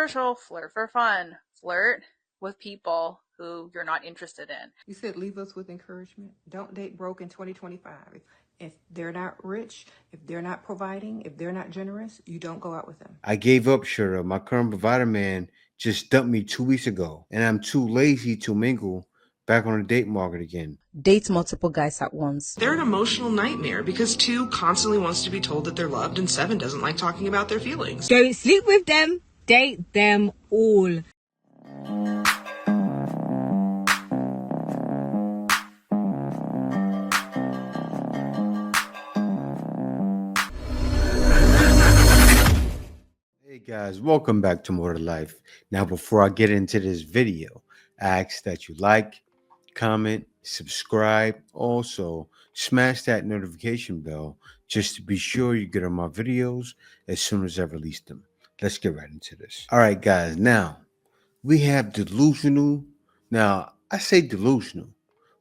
controversial, flirt for fun, flirt with people who you're not interested in. You said leave us with encouragement. Don't date broke in 2025. If they're not rich, if they're not providing, if they're not generous, you don't go out with them. I gave up, Shura. My current provider man just dumped me 2 weeks ago, and I'm too lazy to mingle back on the date market again. Date multiple guys at once. They're an emotional nightmare because 2 constantly wants to be told that they're loved and 7 doesn't like talking about their feelings. Don't sleep with them, date them all. Hey guys, welcome back to More to Life. Now, before I get into this video, I ask that you like, comment, subscribe. Also, smash that notification bell just to be sure you get on my videos as soon as I release them. Let's get right into this. All right, guys. Now, we have Delusional. Now, I say Delusional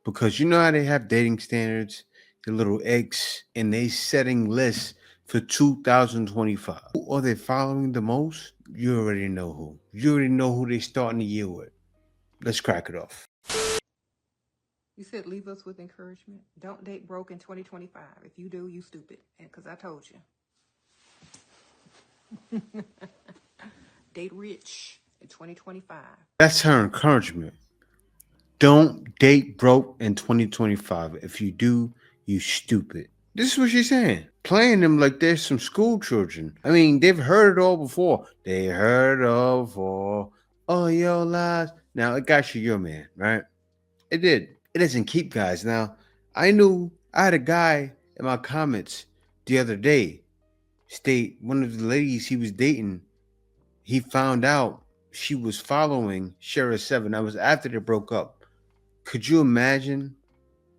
because you know how they have dating standards, the little X, and they setting lists for 2025. Who are they following the most? You already know who. You already know who they're starting the year with. Let's crack it off. You said leave us with encouragement. Don't date broke in 2025. If you do, you stupid. And because I told you. Date rich in 2025. That's her encouragement. Don't date broke in 2025. If you do, you stupid. This is what she's saying. Playing them like they're some school children. I mean, they've heard it all before. They heard of all your lies. Now, it got you your man, right? It did. It doesn't keep guys. Now, I had a guy in my comments the other day state one of the ladies he was dating, he found out she was following Shara 7. That was after they broke up. Could you imagine?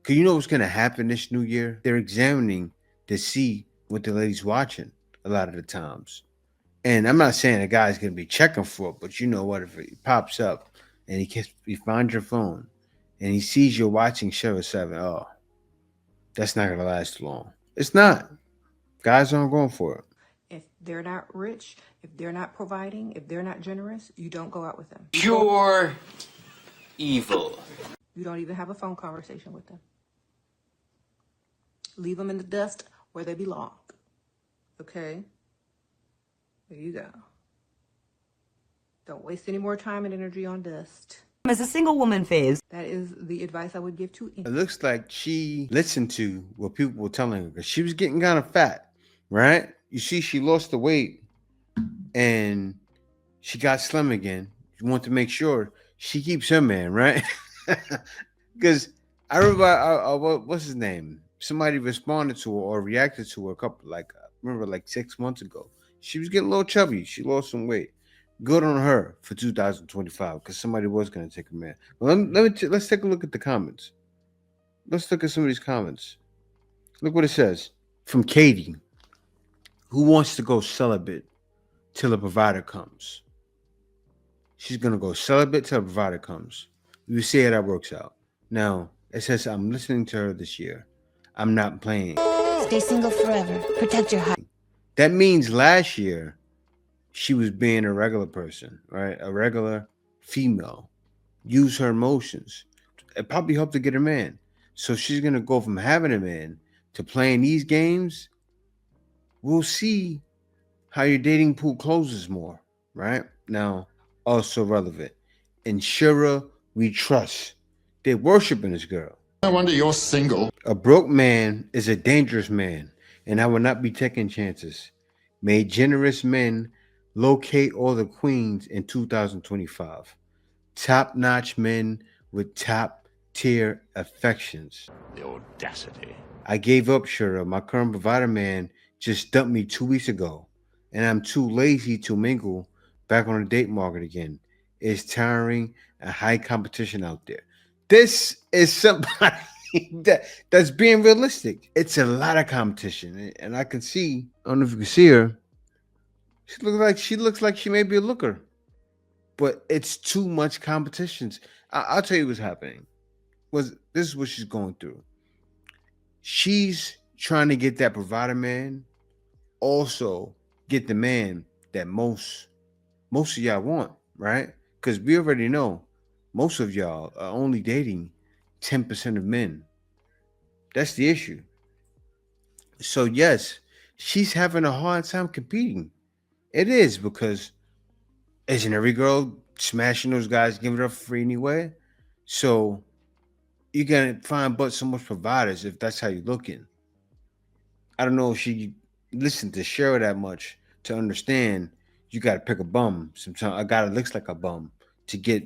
Because you know what's going to happen this new year? They're examining to see what the lady's watching a lot of the times. And I'm not saying a guy's going to be checking for it, but you know what? If it pops up and he finds your phone and he sees you're watching Shara 7, oh, that's not going to last long. It's not. Guys aren't going for it. If they're not rich, if they're not providing, if they're not generous, you don't go out with them. Pure evil. You don't even have a phone conversation with them. Leave them in the dust where they belong. Okay? There you go. Don't waste any more time and energy on dust. As a single woman phase. That is the advice I would give to It looks like she listened to what people were telling her because she was getting kind of fat, right? You see, she lost the weight and she got slim again. You want to make sure she keeps her man, right? Because I remember, what's his name? Somebody responded to her or reacted to her a couple, like 6 months ago. She was getting a little chubby. She lost some weight. Good on her for 2025 because somebody was going to take her man. Well, let's take a look at the comments. Let's look at some of these comments. Look what it says from Katie, who wants to go celibate till a provider comes. She's going to go celibate till a provider comes. You see how that works out. Now, it says, I'm listening to her this year. I'm not playing. Stay single forever. Protect your heart. That means last year, she was being a regular person, right? A regular female. Use her emotions. It probably helped to get a man. So she's going to go from having a man to playing these games. We'll see how your dating pool closes more, right? Now, also relevant. In Shira, we trust. They're worshiping this girl. No wonder you're single. A broke man is a dangerous man, and I will not be taking chances. May generous men locate all the queens in 2025. Top-notch men with top-tier affections. The audacity. I gave up, Shura. My current provider man just dumped me 2 weeks ago, and I'm too lazy to mingle back on the date market again. It's tiring and high competition out there. This is somebody that's being realistic. It's a lot of competition, and I can see. I don't know if you can see her. She looks like she may be a looker, but it's too much competition. I'll tell you what's happening. This is what she's going through. She's trying to get that provider man, also get the man that most most of y'all want, right? Because we already know most of y'all are only dating 10% of men. That's the issue. So yes, she's having a hard time competing. It is because isn't every girl smashing those guys giving it up for free anyway? So you're gonna find but so much providers if that's how you're looking. I don't know if she listened to Cheryl that much to understand you gotta pick a bum. Sometimes a guy that looks like a bum to get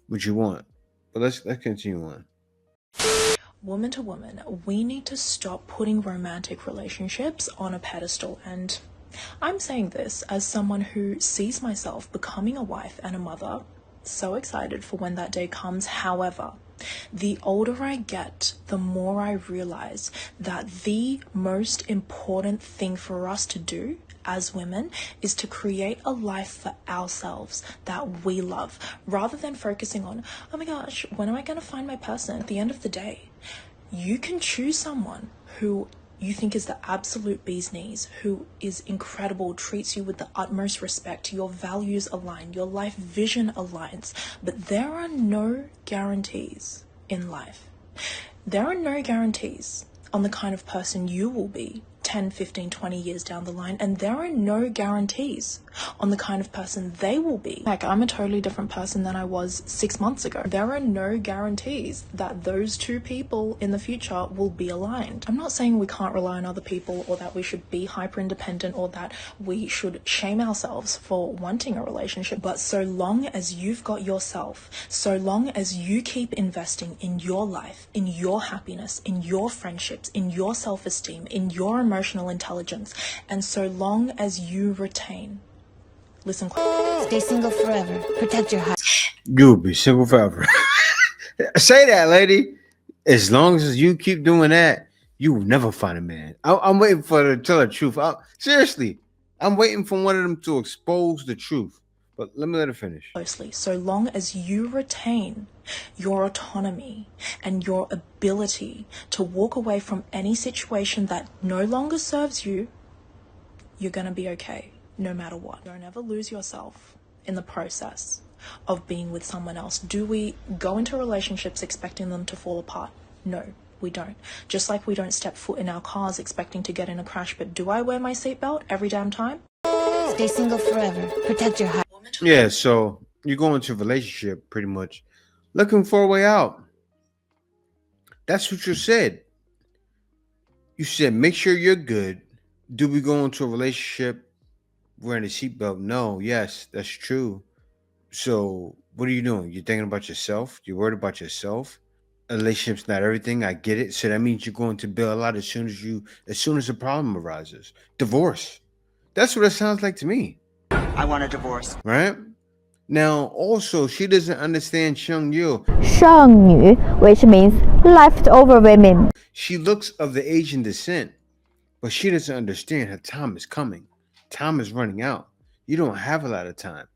what you want. But let's continue on. Woman to woman, we need to stop putting romantic relationships on a pedestal. And I'm saying this as someone who sees myself becoming a wife and a mother. So excited for when that day comes. However, the older I get, the more I realize that the most important thing for us to do as women is to create a life for ourselves that we love, rather than focusing on, oh my gosh, when am I going to find my person? At the end of the day, you can choose someone who you think is the absolute bee's knees, who is incredible, treats you with the utmost respect, your values align, your life vision aligns, but there are no guarantees in life. There are no guarantees on the kind of person you will be 10, 15, 20 years down the line, and there are no guarantees on the kind of person they will be. Like, I'm a totally different person than I was 6 months ago. There are no guarantees that those two people in the future will be aligned. I'm not saying we can't rely on other people, or that we should be hyper independent, or that we should shame ourselves for wanting a relationship, but so long as you've got yourself, so long as you keep investing in your life, in your happiness, in your friendships, in your self-esteem, in your emotional intelligence, and so long as you retain, listen, Stay single forever. Protect your heart. You'll be single forever. Say that, lady. As long as you keep doing that, you will never find a man. I'm waiting for her to tell the truth. Seriously, I'm waiting for one of them to expose the truth. But let me let her finish. closely, so long as you retain your autonomy and your ability to walk away from any situation that no longer serves you, you're going to be okay no matter what. Don't ever lose yourself in the process of being with someone else. Do we go into relationships expecting them to fall apart? No, we don't. Just like we don't step foot in our cars expecting to get in a crash. But do I wear my seatbelt every damn time? Stay single forever. Protect your heart. Yeah, so you go into a relationship pretty much looking for a way out. That's what you said. You said make sure you're good. Do we go into a relationship wearing a seatbelt? No, yes, that's true. So what are you doing? You're thinking about yourself? You're worried about yourself? A relationship's not everything. I get it. So that means you're going to bail out as soon as a problem arises. Divorce. That's what it sounds like to me. I want a divorce. Right? Now, also, she doesn't understand Sheng Yu. 剩女, which means leftover women. She looks of the Asian descent, but she doesn't understand her time is coming. Time is running out. You don't have a lot of time.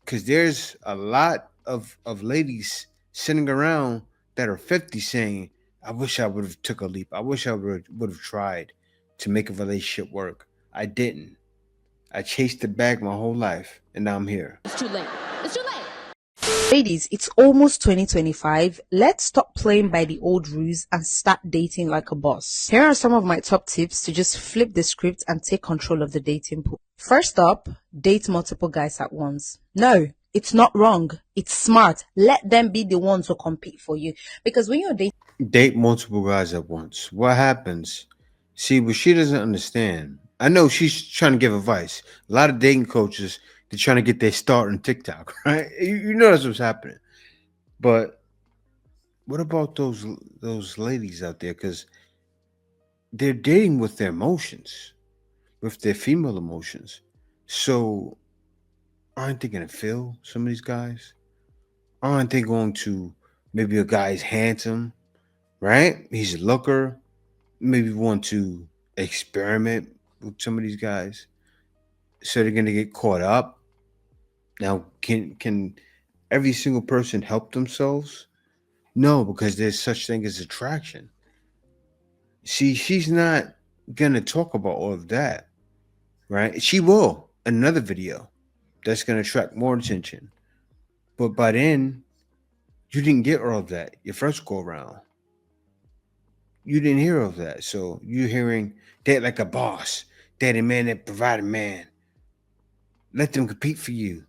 Because there's a lot of ladies sitting around that are 50 saying, I wish I would have took a leap. I wish I would have tried to make a relationship work. I didn't. I chased the bag my whole life, and now I'm here. It's too late. It's too late. Ladies, it's almost 2025. Let's stop playing by the old rules and start dating like a boss. Here are some of my top tips to just flip the script and take control of the dating pool. First up, date multiple guys at once. No, it's not wrong. It's smart. Let them be the ones who compete for you. Because when you're dating, Date multiple guys at once. What happens? See, what she doesn't understand. I know she's trying to give advice. A lot of dating coaches, they're trying to get their start on TikTok, right? You know that's what's happening. But what about those ladies out there? Because they're dating with their emotions, with their female emotions. So aren't they gonna feel some of these guys? Aren't they going to maybe a guy's handsome, right? He's a looker. Maybe want to experiment with some of these guys. So they're gonna get caught up. Now, can every single person help themselves? No, because there's such thing as attraction. See, she's not gonna talk about all of that, right? She will in another video that's going to attract more attention. But by then, you didn't get all of that your first go around. You didn't hear of that. So you're hearing date like a boss, date a man that provided man. Let them compete for you.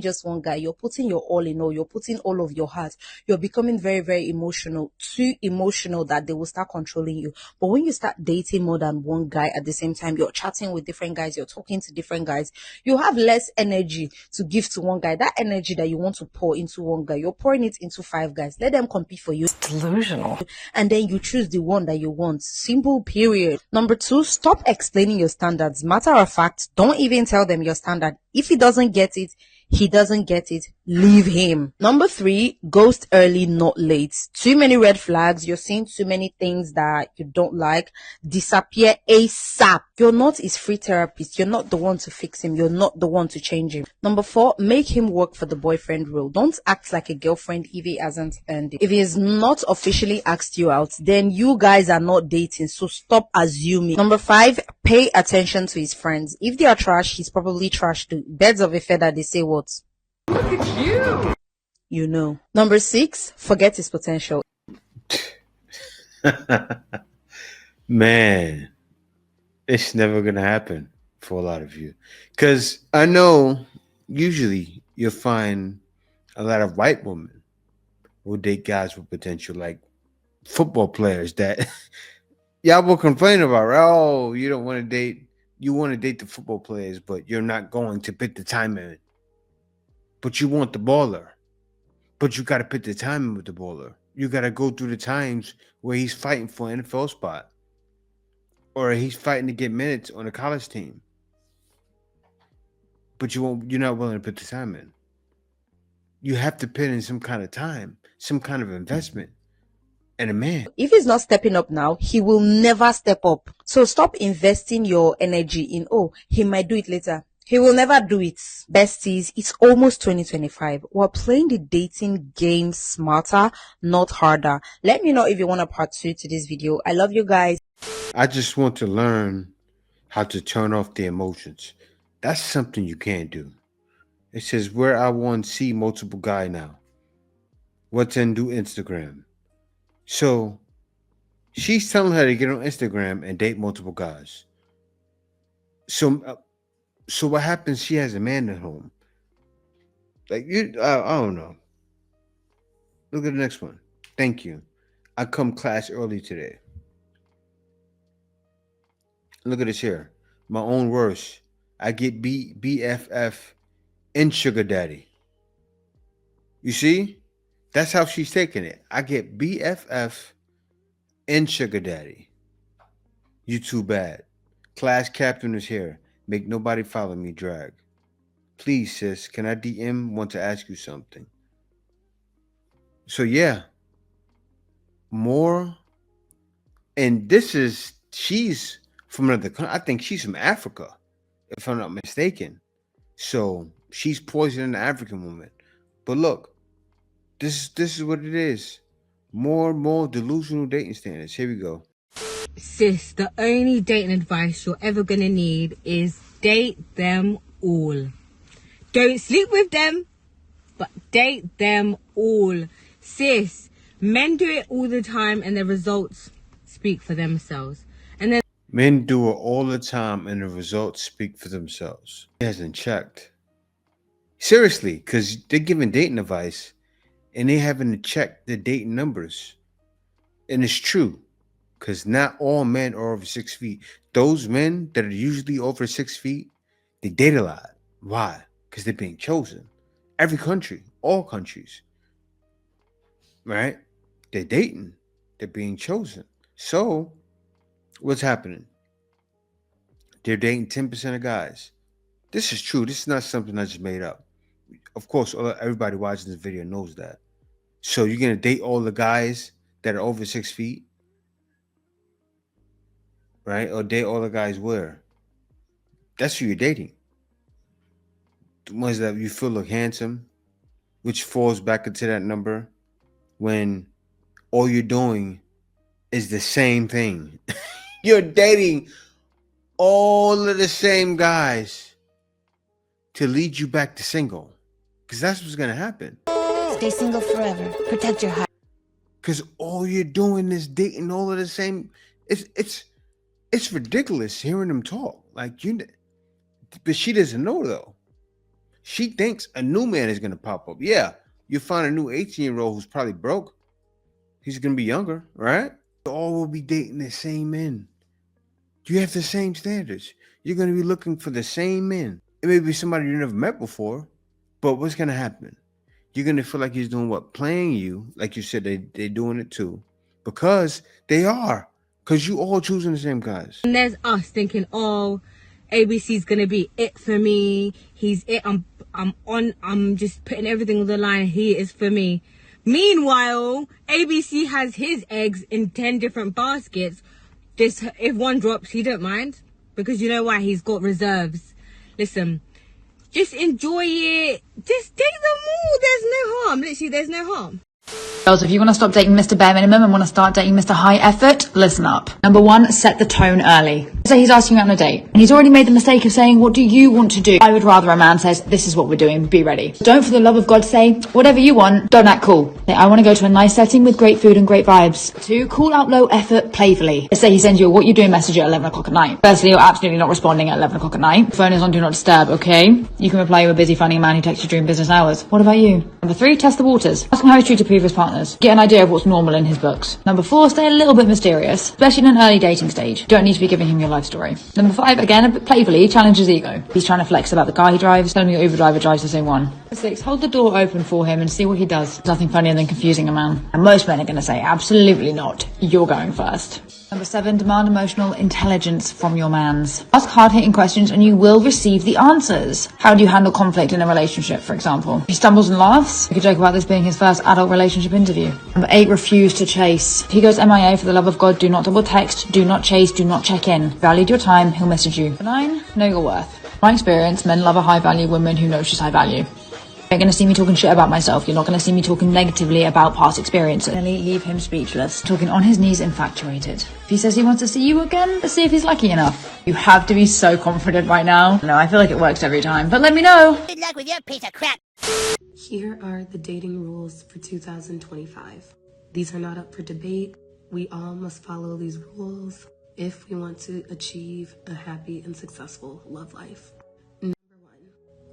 Just one guy, you're putting your all in all, you're putting all of your heart, you're becoming very, very emotional, too emotional that they will start controlling you. But when you start dating more than one guy at the same time, you're chatting with different guys, you're talking to different guys, you have less energy to give to one guy. That energy that you want to pour into one guy, you're pouring it into 5 guys. Let them compete for you. It's delusional. And then you choose the one that you want. Simple, period. Number 2, stop explaining your standards. Matter of fact, don't even tell them your standard. If he doesn't get it, he doesn't get it. Leave him. Number 3, ghost early, not late. Too many red flags. You're seeing too many things that you don't like. Disappear ASAP. You're not his free therapist. You're not the one to fix him. You're not the one to change him. Number 4, make him work for the boyfriend role. Don't act like a girlfriend if he hasn't earned it. If he has not officially asked you out, then you guys are not dating. So stop assuming. Number 5, pay attention to his friends. If they are trash, he's probably trash too. Birds of a feather, they say what? Look at you. You know. Number 6, forget his potential. Man, it's never going to happen for a lot of you. Because I know usually you'll find a lot of white women will date guys with potential, like football players that y'all will complain about. Oh, you don't want to date. You want to date the football players, but you're not going to put the time in. But you want the baller. But you got to put the time in with the baller. You got to go through the times where he's fighting for an NFL spot. Or he's fighting to get minutes on a college team. But you're not willing to put the time in. You have to put in some kind of time, some kind of investment in a man. If he's not stepping up now, he will never step up. So stop investing your energy in, oh, he might do it later. He will never do it. Besties, it's almost 2025. We're playing the dating game smarter, not harder. Let me know if you want a part 2 to this video. I love you guys. I just want to learn how to turn off the emotions. That's something you can't do. It says where I want to see multiple guy now. What's in do Instagram. So she's telling her to get on Instagram and date multiple guys. So what happens? She has a man at home. Like I don't know. Look at the next one. Thank you. I come class early today. Look at this here. My own words. I get BFF and sugar daddy. You see? That's how she's taking it. I get BFF and sugar daddy. You too bad. Class captain is here. Make nobody follow me, drag. Please, sis, can I DM? Want to ask you something. So yeah. More. And she's from another country. I think she's from Africa, if I'm not mistaken. So she's poisoning the African woman. But look, this is what it is. More and more delusional dating standards. Here we go. Sis, the only dating advice you're ever gonna need is date them all. Don't sleep with them, but date them all. Sis, men do it all the time and the results speak for themselves. And then Men do it all the time and the results speak for themselves. He hasn't checked. Seriously, because they're giving dating advice and they having to check the dating numbers. And it's true. Because not all men are over 6 feet. Those men that are usually over 6 feet, they date a lot. Why? Because they're being chosen. Every country, all countries, right? They're dating. They're being chosen. So, what's happening? They're dating 10% of guys. This is true. This is not something I just made up. Of course, everybody watching this video knows that. So, you're going to date all the guys that are over 6 feet? Right? Or date all the guys where? That's who you're dating. The ones that you feel look handsome, which falls back into that number when all you're doing is the same thing. You're dating all of the same guys. to lead you back to single. Because that's what's going to happen. Stay single forever. Protect your heart. Because all you're doing is dating all of the same. It's ridiculous hearing them talk. Like but she doesn't know though. She thinks a new man is going to pop up. Yeah, you find a new 18-year-old who's probably broke. He's going to be younger, right? All will be dating the same men. You have the same standards. You're going to be looking for the same men. It may be somebody you never met before, but what's going to happen? You're going to feel like he's doing what? Playing you. Like you said, they're doing it too. Because they are. Because you all choosing the same guys. And there's us thinking, oh, ABC's gonna be it for me. He's it. I'm just putting everything on the line. He is for me. Meanwhile, ABC has his eggs in 10 different baskets. Just if one drops, he don't mind, because you know why? He's got reserves. Listen, just enjoy it. Just date them all. There's no harm. Literally, there's no harm. Girls, if you want to stop dating Mr. Bare Minimum and want to start dating Mr. High Effort, listen up. Number one, set the tone early. Say he's asking you out on a date, and he's already made the mistake of saying, what do you want to do? I would rather a man says, this is what we're doing, be ready. Don't for the love of God say, whatever you want, don't act cool. Say, I want to go to a nice setting with great food and great vibes. Two, call out low effort playfully. Say he sends you a what you doing message at 11 o'clock at night. Firstly, you're absolutely not responding at 11 o'clock at night. Phone is on do not disturb, okay? You can reply you were busy finding a man who texts you during business hours. What about you? Number three, test the waters. Ask him how he's treated previous partners. Get an idea of what's normal in his books. Number four, stay a little bit mysterious, especially in an early dating stage. You don't need to be giving him your life story. Number five, again, a bit playfully, challenge his ego. He's trying to flex about the car he drives. Tell him your Uber driver drives the same one. Number six, hold the door open for him and see what he does. There's nothing funnier than confusing a man. And most men are going to say, absolutely not. You're going first. Number seven, demand emotional intelligence from your mans. Ask hard-hitting questions and you will receive the answers. How do you handle conflict in a relationship, for example? If he stumbles and laughs, we could joke about this being his first adult relationship interview. Number eight, refuse to chase. If he goes MIA, for the love of God, do not double text, do not chase, do not check in. Valued your time, he'll message you. Number nine, know your worth. My experience, men love a high-value woman who knows she's high value. You're not going to see me talking shit about myself. You're not going to see me talking negatively about past experiences. Finally, leave him speechless. Talking on his knees, infatuated. If he says he wants to see you again, let's see if he's lucky enough. You have to be so confident right now. No, I feel like it works every time, but let me know. Good luck with your piece of crap. Here are the dating rules for 2025. These are not up for debate. We all must follow these rules if we want to achieve a happy and successful love life.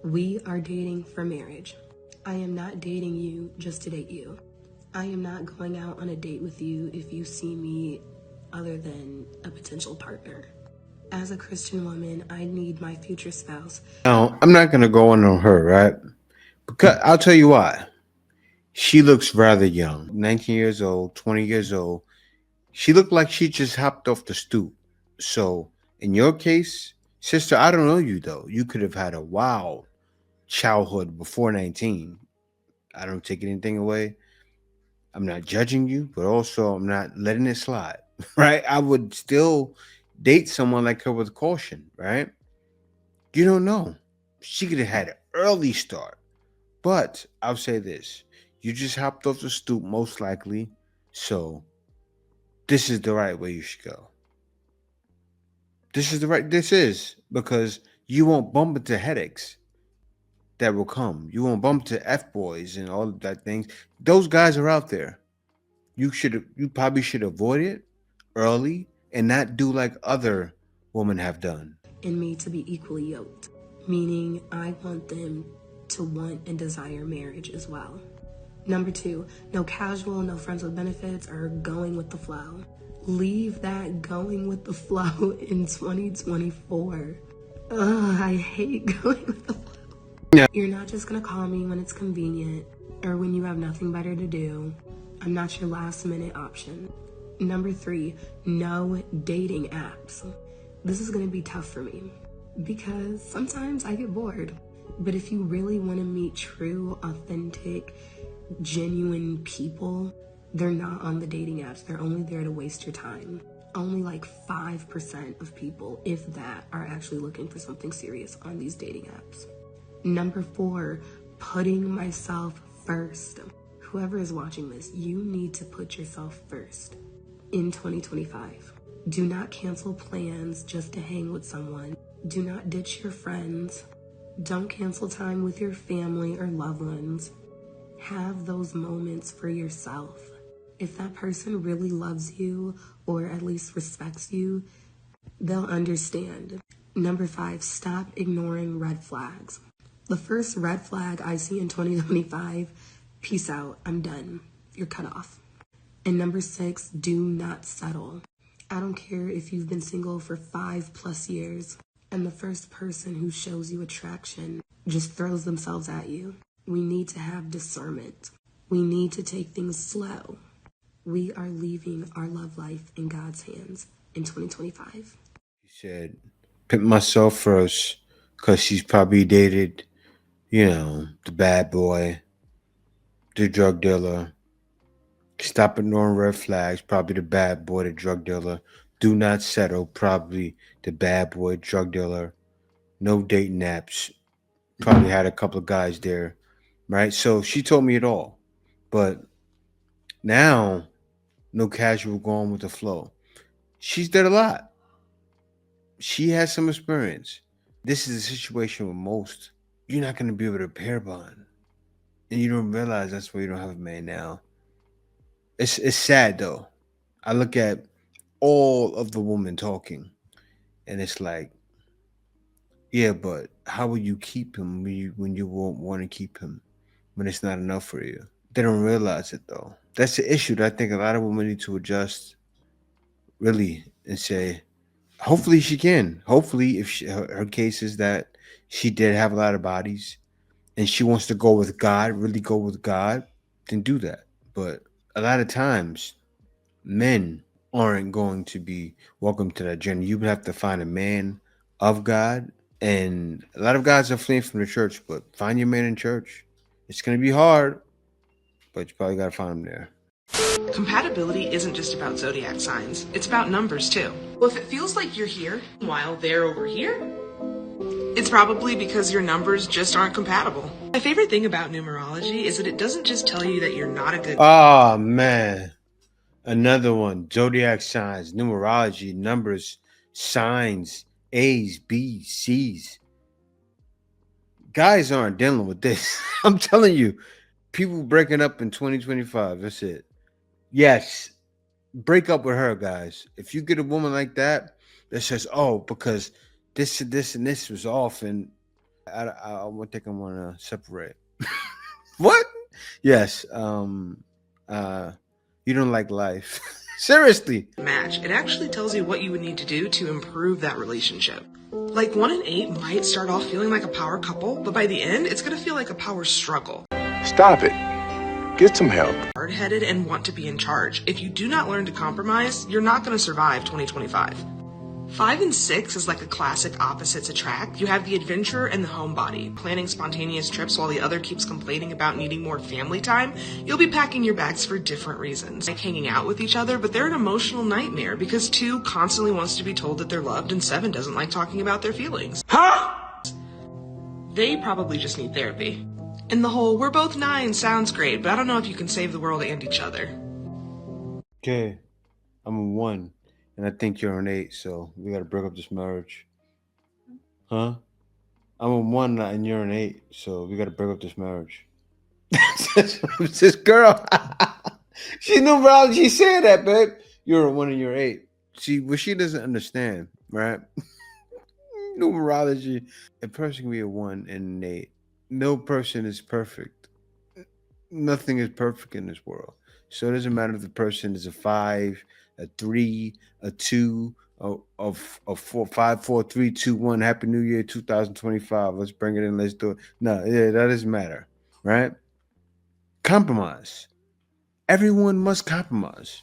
We are dating for marriage. I am not dating you just to date you. I am not going out on a date with you if you see me other than a potential partner. As a Christian woman, I need my future spouse. Now, I'm not going to go on her, right? Because I'll tell you why. She looks rather young. 19 years old, 20 years old. She looked like she just hopped off the stoop. So, in your case, sister, I don't know you, though. You could have had a wild childhood before 19. I don't take anything away. I'm not judging you, but also I'm not letting it slide, right? I would still date someone like her with caution, right? You don't know. She could have had an early start, but I'll say this. You just hopped off the stoop, most likely. So this is the right way you should go. This is because you won't bump into headaches that will come. You won't bump to F-boys and all of that things. Those guys are out there. You probably should avoid it early and not do like other women have done. And me to be equally yoked, meaning I want them to want and desire marriage as well. Number two, no casual, no friends with benefits, or going with the flow. Leave that going with the flow in 2024. Ugh, I hate going with the flow. Yeah. You're not just gonna call me when it's convenient or when you have nothing better to do. I'm not your last minute option. Number three, no dating apps. This is gonna be tough for me because sometimes I get bored. But if you really want to meet true, authentic, genuine people, they're not on the dating apps. They're only there to waste your time. Only like 5% of people, if that, are actually looking for something serious on these dating apps. Number four, putting myself first. Whoever is watching this, you need to put yourself first in 2025. Do not cancel plans just to hang with someone. Do not ditch your friends. Don't cancel time with your family or loved ones. Have those moments for yourself. If that person really loves you or at least respects you, they'll understand. Number 5, stop ignoring red flags. The first red flag I see in 2025, peace out, I'm done. You're cut off. And number 6, do not settle. I don't care if you've been single for 5+ years and the first person who shows you attraction just throws themselves at you. We need to have discernment. We need to take things slow. We are leaving our love life in God's hands in 2025. She said, pimp myself first, because she's probably dated, the bad boy, the drug dealer. Stop ignoring red flags, probably the bad boy, the drug dealer. Do not settle, probably the bad boy, drug dealer. No dating apps. Probably had a couple of guys there, right? So she told me it all. But now, no casual, going with the flow. She's did a lot. She has some experience. This is a situation with most. You're not going to be able to pair bond. And you don't realize that's why you don't have a man now. It's sad, though. I look at all of the women talking, and it's like, yeah, but how will you keep him when you won't want to keep him when it's not enough for you? They don't realize it, though. That's the issue that I think a lot of women need to adjust, really, and say, hopefully she can. Hopefully, if her case is that she did have a lot of bodies and she wants to go with God, really go with God, then do that. But a lot of times, men aren't going to be welcome to that journey. You would have to find a man of God. And a lot of guys are fleeing from the church, but find your man in church. It's going to be hard, but you probably got to find him there. Compatibility isn't just about zodiac signs, it's about numbers too. Well, if it feels like you're here while they're over here, it's probably because your numbers just aren't compatible. My favorite thing about numerology is that it doesn't just tell you that you're not a good... Oh, man. Another one. Zodiac signs, numerology, numbers, signs, A's, B's, C's. Guys aren't dealing with this. I'm telling you, people breaking up in 2025. That's it. Yes, break up with her, guys. If you get a woman like that says, "Oh, because this and this and this was off," and I think I want to separate. What? Yes. You don't like life. Seriously. Match. It actually tells you what you would need to do to improve that relationship. Like 1 in 8 might start off feeling like a power couple, but by the end, it's going to feel like a power struggle. Stop it. Get some help. Hard-headed and want to be in charge. If you do not learn to compromise, you're not going to survive 2025. 5 and 6 is like a classic opposites attract. You have the adventurer and the homebody, planning spontaneous trips while the other keeps complaining about needing more family time. You'll be packing your bags for different reasons, like hanging out with each other, but they're an emotional nightmare because 2 constantly wants to be told that they're loved and 7 doesn't like talking about their feelings. They probably just need therapy. And the whole "we're both 9" sounds great, but I don't know if you can save the world and each other. Okay, I'm a 1, and I think you're an 8, so we gotta break up this marriage. Huh? I'm a 1 and you're an 8, so we gotta break up this marriage. This girl, she knew she said that, babe. You're a 1 and you're 8. See, what she doesn't understand, right? Numerology. A person can be a 1 and an 8. No person is perfect. Nothing is perfect in this world. So it doesn't matter if the person is a 5, a 3, a 2, a 4, 5, 4, 3, 2, 1. Happy New Year 2025. Let's bring it in. Let's do it. No, yeah, that doesn't matter, right? Compromise. Everyone must compromise.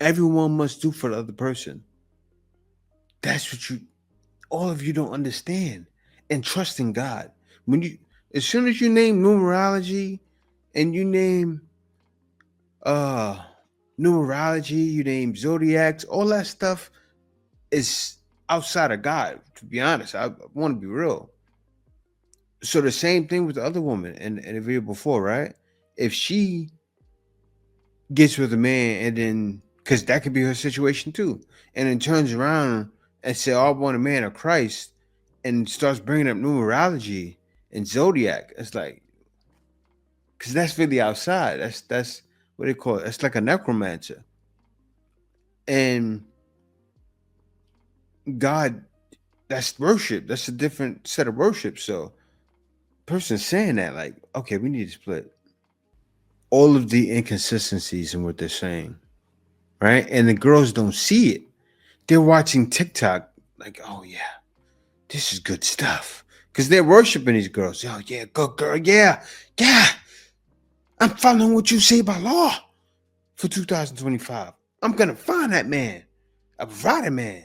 Everyone must do for the other person. That's what all of you don't understand. And trust in God. As soon as you name numerology and you name numerology, you name zodiacs, all that stuff is outside of God, to be honest. I want to be real. So the same thing with the other woman in the video before, right? If she gets with a man and then, because that could be her situation too, and then turns around and say, "Oh, I want a man of Christ," and starts bringing up numerology and zodiac. It's like, because that's really outside. That's what they call it. It's like a necromancer. And God, that's worship. That's a different set of worship. So, person saying that, like, okay, we need to split all of the inconsistencies in what they're saying, right? And the girls don't see it. They're watching TikTok, like, oh yeah, this is good stuff, because they're worshiping these girls. Oh yeah, good girl, yeah, yeah. I'm following what you say by law for 2025. I'm gonna find that man, a provider man.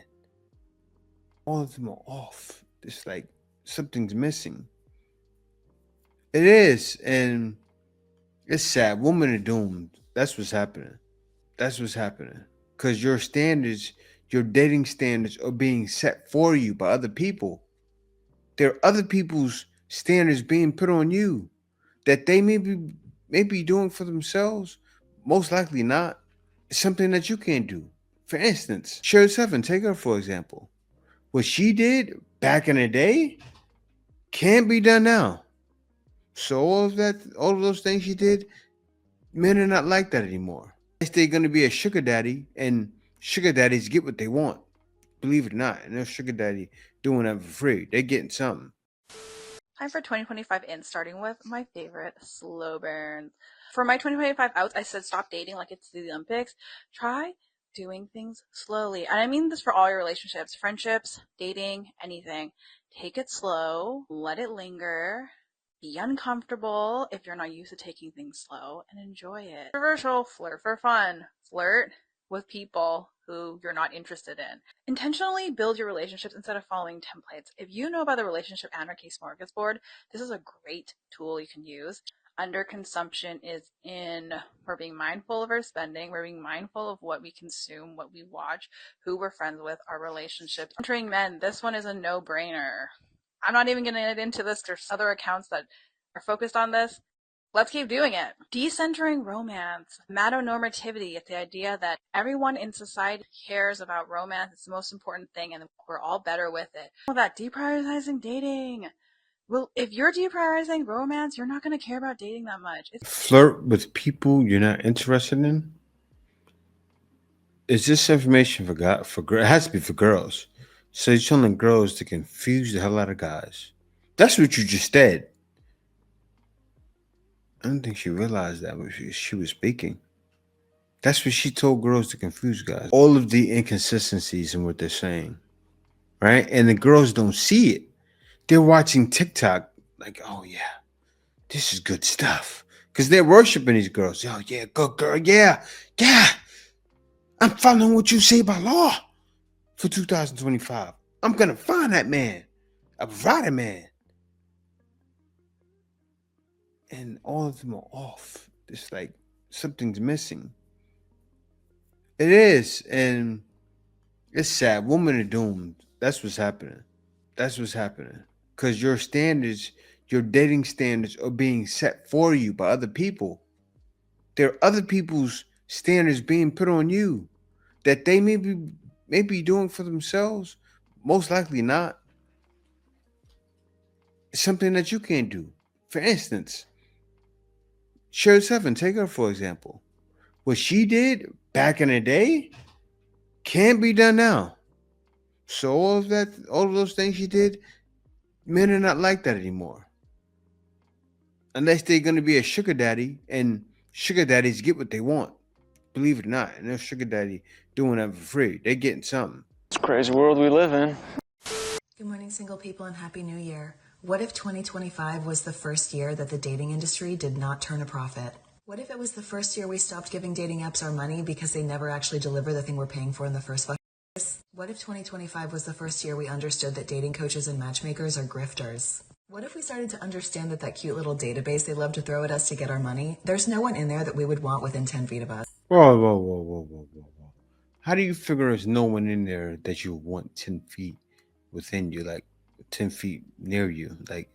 All of them are off. It's like something's missing. It is, and it's sad. Women are doomed. That's what's happening. That's what's happening. Because your standards, your dating standards, are being set for you by other people. There are other people's standards being put on you that they may be doing for themselves. Most likely not. It's something that you can't do. For instance, Sherry Seven, take her for example. What she did back in the day can't be done now. So all of those things she did, men are not like that anymore. They're going to be a sugar daddy, and sugar daddies get what they want. Believe it or not, and their sugar daddy doing that for free. They're getting something. Time for 2025 in, starting with my favorite, slow burns. For my 2025 outs, I said stop dating like it's the Olympics. Try doing things slowly. And I mean this for all your relationships, friendships, dating, anything. Take it slow, let it linger, be uncomfortable if you're not used to taking things slow, and enjoy it. Controversial, flirt for fun. Flirt with people who you're not interested in. Intentionally build your relationships instead of following templates. If you know about the Relationship Anarchy Smorgasbord, this is a great tool you can use. Underconsumption is in. We're being mindful of our spending. We're being mindful of what we consume, what we watch, who we're friends with, our relationships. Entering men, this one is a no-brainer. I'm not even going to get into this. There's other accounts that are focused on this. Let's keep doing it. Decentering romance, matonormativity, it's the idea that everyone in society cares about romance. It's the most important thing, and we're all better with it. All that deprioritizing dating. Well, if you're deprioritizing romance, you're not going to care about dating that much. Flirt with people you're not interested in. Is this information for God? It has to be for girls. So you're telling girls to confuse the hell out of guys. That's what you just said. I don't think she realized that when she was speaking. That's what she told girls to confuse guys. All of the inconsistencies in what they're saying, right? And the girls don't see it. They're watching TikTok, like, oh yeah, this is good stuff, because they're worshiping these girls. Oh yeah, good girl, yeah, yeah. I'm following what you say by law for 2025. I'm gonna find that man, a provider man. And all of them are off. It's like something's missing. It is, and it's sad. Women are doomed. That's what's happening. That's what's happening. Because your standards, your dating standards, are being set for you by other people. There are other people's standards being put on you that they may be doing for themselves. Most likely not. It's something that you can't do. For instance, Sherry Seven, take her for example. What she did back in the day can't be done now. So all of those things she did, men are not like that anymore. Unless they're going to be a sugar daddy, and sugar daddies get what they want. Believe it or not, and their sugar daddy doing that for free. They're getting something. It's a crazy world we live in. Good morning, single people, and Happy New Year. What if 2025 was the first year that the dating industry did not turn a profit? What if it was the first year we stopped giving dating apps our money because they never actually deliver the thing we're paying for in the first place? What if 2025 was the first year we understood that dating coaches and matchmakers are grifters? What if we started to understand that cute little database they love to throw at us to get our money, there's no one in there that we would want within 10 feet of us? Whoa. How do you figure there's no one in there that you want 10 feet within you, like 10 feet near you? Like,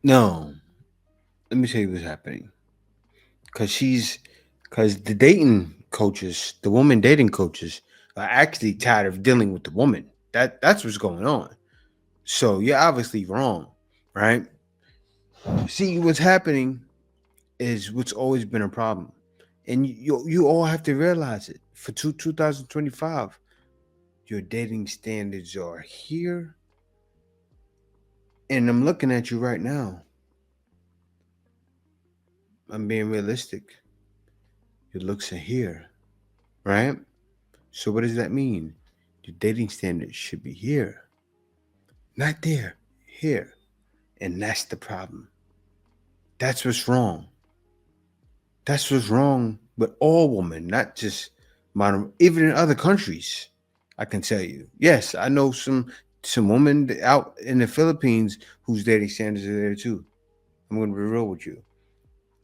no. Let me tell you what's happening. Because the dating coaches, the woman dating coaches, are actually tired of dealing with the woman. That's what's going on. So you're obviously wrong, right? See, what's happening is what's always been a problem. And you all have to realize it. For 2025, your dating standards are here. And I'm looking at you right now. I'm being realistic. Your looks are here, right? So what does that mean? Your dating standards should be here. Not there, here. And that's the problem. That's what's wrong. That's what's wrong with all women, not just modern, even in other countries. I can tell you. Yes, I know some women out in the Philippines whose dating standards are there too. I'm going to be real with you,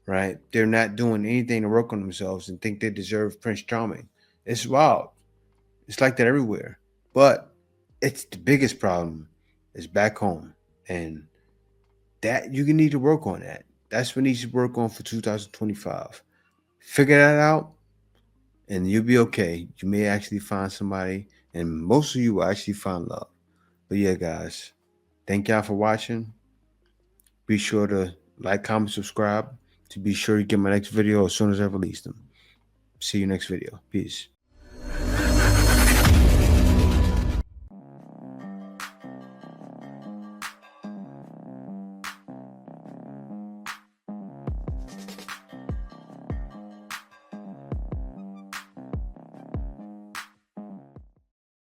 right? They're not doing anything to work on themselves and think they deserve Prince Charming. It's wild. It's like that everywhere. But it's the biggest problem is back home, and that you need to work on that. That's what needs to work on for 2025. Figure that out, and you'll be okay. You may actually find somebody, and most of you will actually find love. But yeah, guys, thank y'all for watching. Be sure to like, comment, subscribe to be sure you get my next video as soon as I release them. See you next video. Peace.